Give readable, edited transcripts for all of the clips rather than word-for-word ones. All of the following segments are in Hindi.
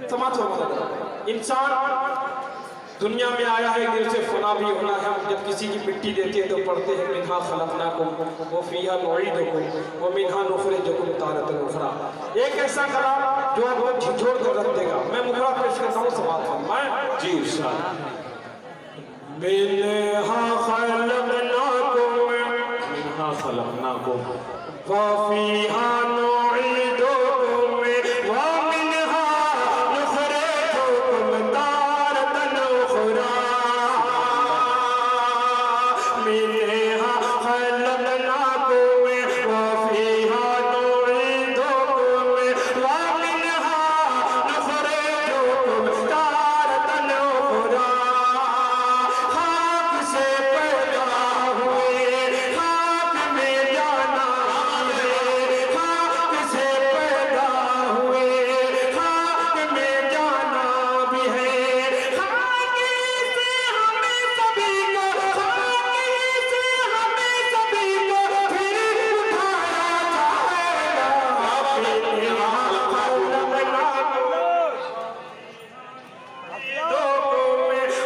समाज इंसान दुनिया में आया है, एक दिन से फना भी होना है। जब किसी की मिट्टी देते हैं तो पढ़ते हैं मिन्हा खलकनाकुम व फीहा नुईदुकुम व मिन्हा नुखरिजुकुम तारतन उखरा। एक ऐसा कलाम जो आपको झिझोड़ कर रख देगा। मैं मुखरा पेश करता हूँ, समाज फरमाएं जी इंशाअल्लाह। मिन्हा खलकनाकुम व फीहा नुईदुकुम व मिन्हा नुखरिजुकुम तारतन उखरा। मिन्हा खलकनाकुम व फीहा नुईदुकुम व मिन्हा नुखरिजुकुम तारतन उखरा। खाक से पैदा हुए खाक में जाना है, खाक से पैदा हुए खाक में जाना भी है। खाक से हमें सभी को, खाक से हमें सभी को फिर उठाया जाएगा। मिन्हा खलकनाकुम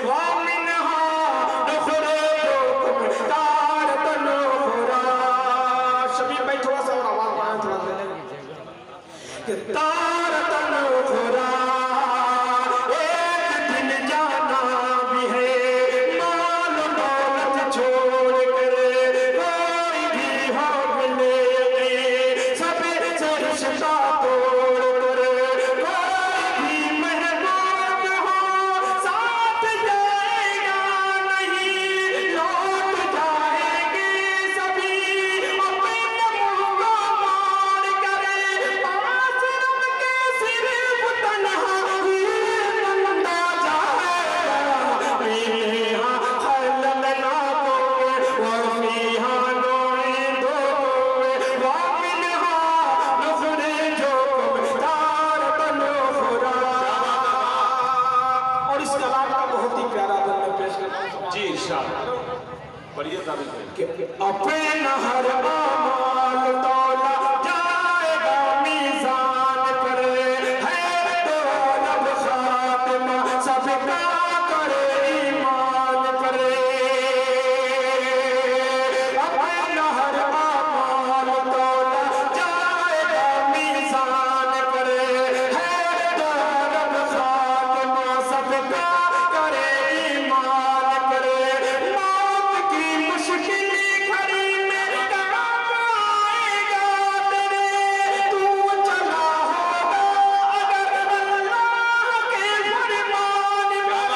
व मिन्हा नुखरिजुकुम तारतन उखरा। शबीर भाई थोड़ा सा और आवाज बढ़ाएं, थोड़ा सा तारतन उखरा। एक दिन जाना भी है, माल दौलत छोड़ कर कोई भी हो मिले, सब से रिश्ता तोड़ कर कोई भी महबूब हो साथ जाएगा नहीं, लौट जाएंगे सभी अपने मुंह को मार कर। पास रब के सिर्फ तन्हा ही बंदा जाएगा। मिन्हा खलकनाकुम व फीहा नुईदुकुम व मिन्हा नुखरिजुकुम तारतन उखरा। और इस कलाम का बहुत ही प्यारा अदब मैं पेश करता हूं जी इंशाअल्लाह। पढ़िए अपना हर अमाल तौला जाएगा मीज़ान पर, है तो रब खातिमा सबका करे ईमान पर। अपना हर अमाल तौला जाएगा मीज़ान पर, है तो रब खातिमा सबका करे ईमान पर। मौत की मुश्किल घड़ी में काम आएगा तेरे, तू चला होगा अगर अल्लाह के फरमान में।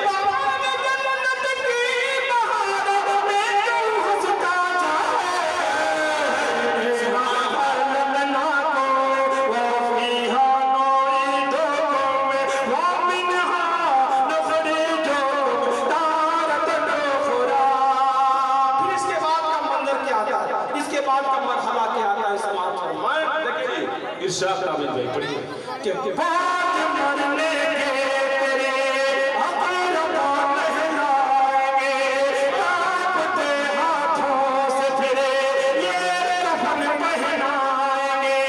बाग जन्नत की बहारों में तू हंसता जाए। मिन्हा खलकनाकुम व फीहा नुईदुकुम व मिन्हा नुखरिजुकुम तारतन उखरा। फिर इसके बाद का मंजर क्या आता है, इसके बाद का मरहला क्या आता है, समाज फरमाएं देखिए इरशाद काबिल भाई पढ़िए कि बाद मरने के तेरे अक़रबा लहराएंगे, कांपते हाथों से फिर ये कफन पहनाएंगे।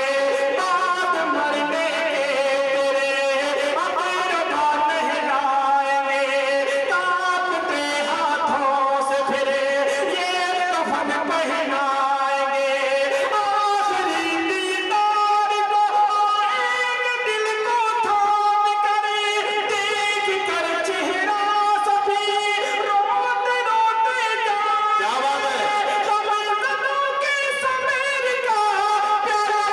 बाद मरने के तेरे अक़रबा लहराएंगे, कांपते हाथों से फिर ये कफन पहनाएंगे। आखिरी दीदार को आएंगे दिल को थाम कर, देख कर चेहरा सभी रोते रोते जाएंगे। कमरबलों के समीर का प्यारा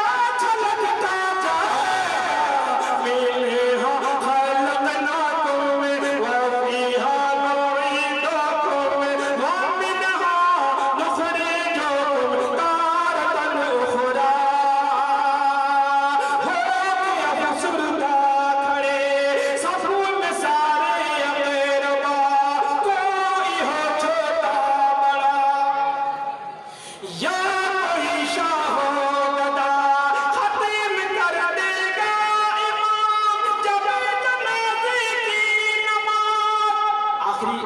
छलकता जाएगा। मिन्हा खलकनाकुम व फीहा नुईदुकुम व मिन्हा नुखरिजुकुम तारतन उखरा। हो गया फसुर्दा खड़े सफू में सारे अक़रबा, कोई हो छोटा बड़ा या कोई शाह हो गदा, खत्म कर देगा इमाम जब जनाज़े की नमाज़। आखिरी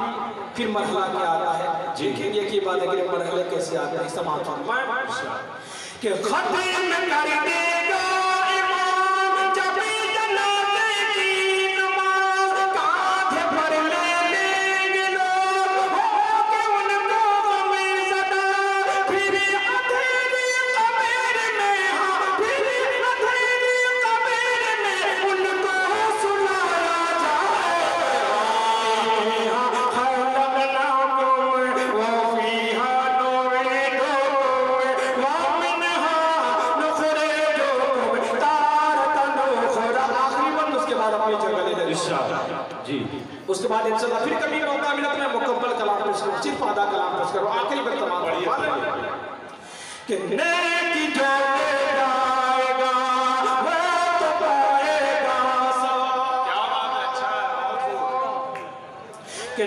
फिर मरहला क्या आता है, देखेंगे कि बात है कि मरहले कैसे आते हैं। समाज फरमाएं कि खत्म कर देगा इमाम जब जनाज़े की जी। उसके बाद इंशाल्लाह फिर कभी मौका मिला तो मैं मुकम्मल कलाम पेश करूँ, सिर्फ आधा कलाम पेश करूँ, आखिरी में तमाम कि नेकी जो जाएगा वो तो पाएगा सवाब। क्या बात है, अच्छा है कि